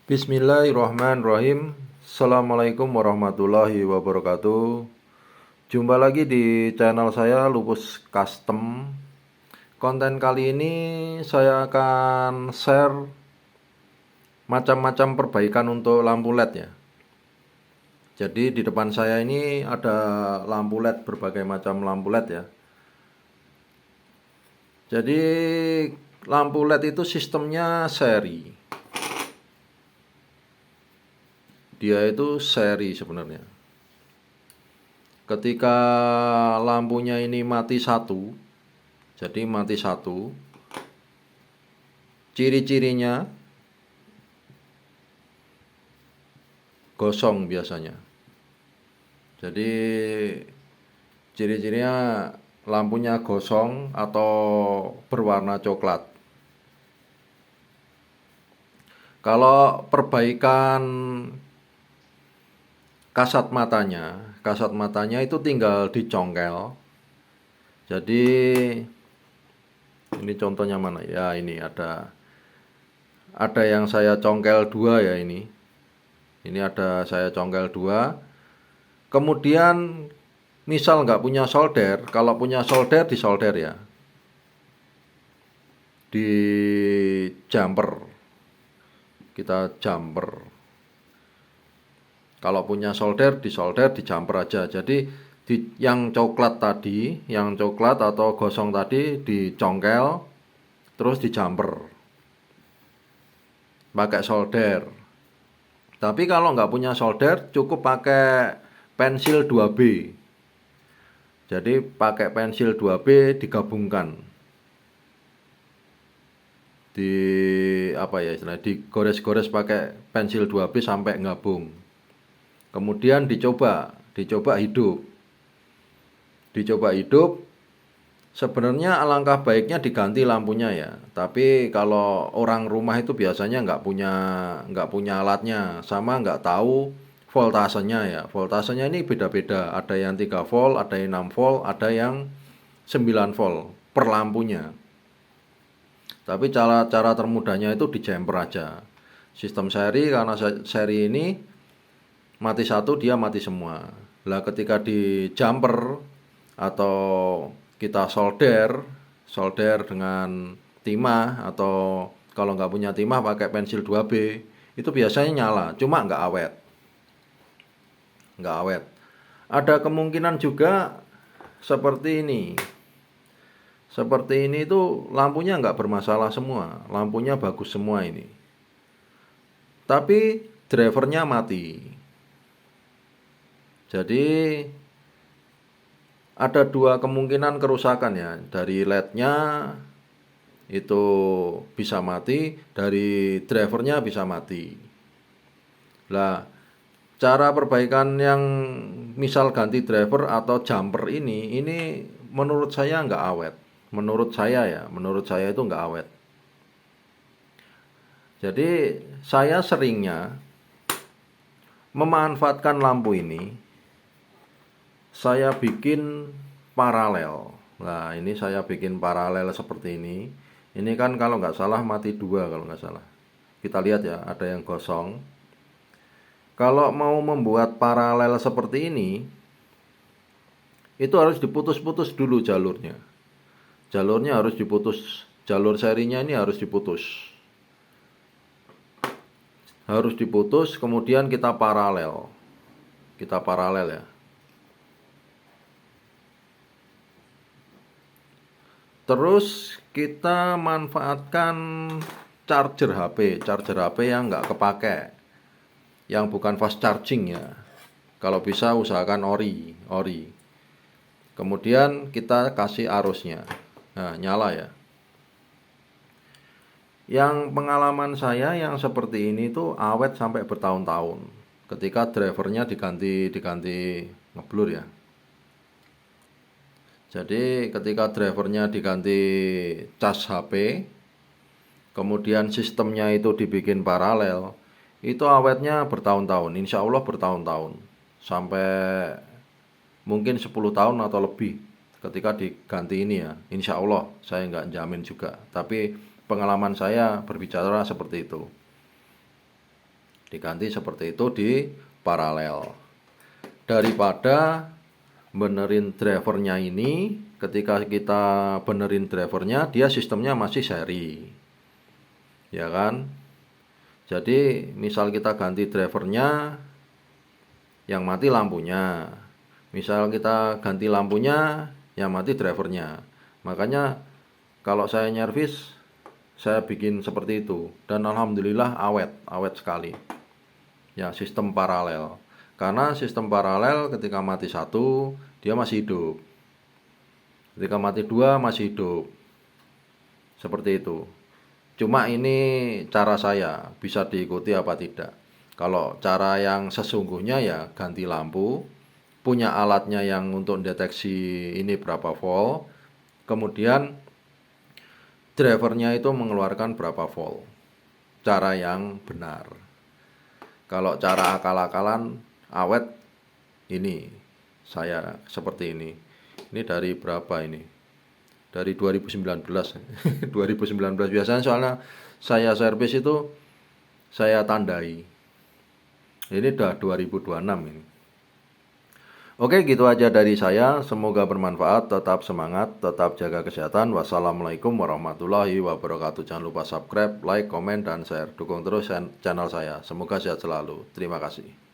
Bismillahirrahmanirrahim. Assalamualaikum warahmatullahi wabarakatuh. Jumpa lagi di channel saya Lupus Custom. Konten kali ini saya akan share macam-macam perbaikan untuk lampu LED ya. Jadi di depan saya ini ada lampu LED, berbagai macam lampu LED ya. Jadi lampu LED itu sistemnya seri. Dia itu seri sebenarnya. Ketika lampunya ini mati satu, jadi mati satu, ciri-cirinya gosong biasanya. Jadi ciri-cirinya lampunya gosong atau berwarna coklat. Kalau perbaikan kasat matanya itu tinggal dicongkel. Jadi ini contohnya mana ya, ini ada yang saya congkel dua ya, ini ada saya congkel dua. Kemudian misal nggak punya solder, kalau punya solder disolder ya, di jumper, kita jumper. Kalau punya solder disolder, di jumper aja. Jadi yang coklat atau gosong tadi dicongkel, terus di jumper pakai solder. Tapi kalau nggak punya solder, cukup pakai pensil 2B. Jadi pakai pensil 2B digabungkan, digores-gores pakai pensil 2B sampai gabung. Kemudian dicoba hidup. Sebenarnya alangkah baiknya diganti lampunya ya. Tapi kalau orang rumah itu biasanya nggak punya alatnya, sama nggak tahu voltasenya ya. Voltasenya ini beda-beda. Ada yang 3 volt, ada yang 6 volt, ada yang 9 volt per lampunya. Tapi cara termudahnya itu di jumper aja. Sistem seri, karena seri ini mati satu dia mati semua. Lah ketika di jumper atau kita solder dengan timah, atau kalau nggak punya timah pakai pensil 2B, itu biasanya nyala, cuma nggak awet. Ada kemungkinan juga seperti ini itu lampunya nggak bermasalah semua, lampunya bagus semua ini, tapi drivernya mati. Jadi ada dua kemungkinan kerusakan ya, dari LED-nya itu bisa mati, dari drivernya bisa mati. Lah, cara perbaikan yang misal ganti driver atau jumper ini menurut saya nggak awet. Menurut saya itu nggak awet. Jadi saya seringnya memanfaatkan lampu ini, saya bikin paralel. Nah, ini saya bikin paralel seperti ini. Ini kan kalau nggak salah mati dua, kalau nggak salah. Kita lihat ya, ada yang gosong. Kalau mau membuat paralel seperti ini, itu harus diputus-putus dulu jalurnya. Jalurnya harus diputus. Jalur serinya ini harus diputus. Kemudian kita paralel. Ya. Terus kita manfaatkan charger HP yang nggak kepake, yang bukan fast charging ya. Kalau bisa usahakan ori. Kemudian kita kasih arusnya. Nah, nyala ya. Yang pengalaman saya yang seperti ini tuh awet sampai bertahun-tahun. Ketika drivernya diganti ngeblur ya. Jadi ketika drivernya diganti cas HP, kemudian sistemnya itu dibikin paralel, itu awetnya bertahun-tahun, insya Allah bertahun-tahun, sampai mungkin 10 tahun atau lebih ketika diganti ini ya. Insya Allah, saya nggak jamin juga, tapi pengalaman saya berbicara seperti itu. Diganti seperti itu di paralel. Daripada benerin drivernya ini, ketika kita benerin drivernya, dia sistemnya masih seri. Ya kan? Jadi misal kita ganti drivernya, yang mati lampunya. Misal kita ganti lampunya, yang mati drivernya. Makanya kalau saya nyervis, saya bikin seperti itu. Dan alhamdulillah awet sekali. Ya, sistem paralel. Karena sistem paralel ketika mati satu, dia masih hidup. Ketika mati dua, masih hidup. Seperti itu. Cuma ini cara saya, bisa diikuti apa tidak. Kalau cara yang sesungguhnya ya ganti lampu, punya alatnya yang untuk deteksi ini berapa volt, kemudian drivernya itu mengeluarkan berapa volt. Cara yang benar. Kalau cara akal-akalan awet, ini saya seperti ini. Ini dari berapa ini? Dari 2019. 2019 biasanya, soalnya saya servis itu saya tandai. Ini udah 2026 ini. Oke, gitu aja dari saya. Semoga bermanfaat. Tetap semangat, tetap jaga kesehatan. Wassalamualaikum warahmatullahi wabarakatuh. Jangan lupa subscribe, like, komen, dan share. Dukung terus channel saya. Semoga sehat selalu. Terima kasih.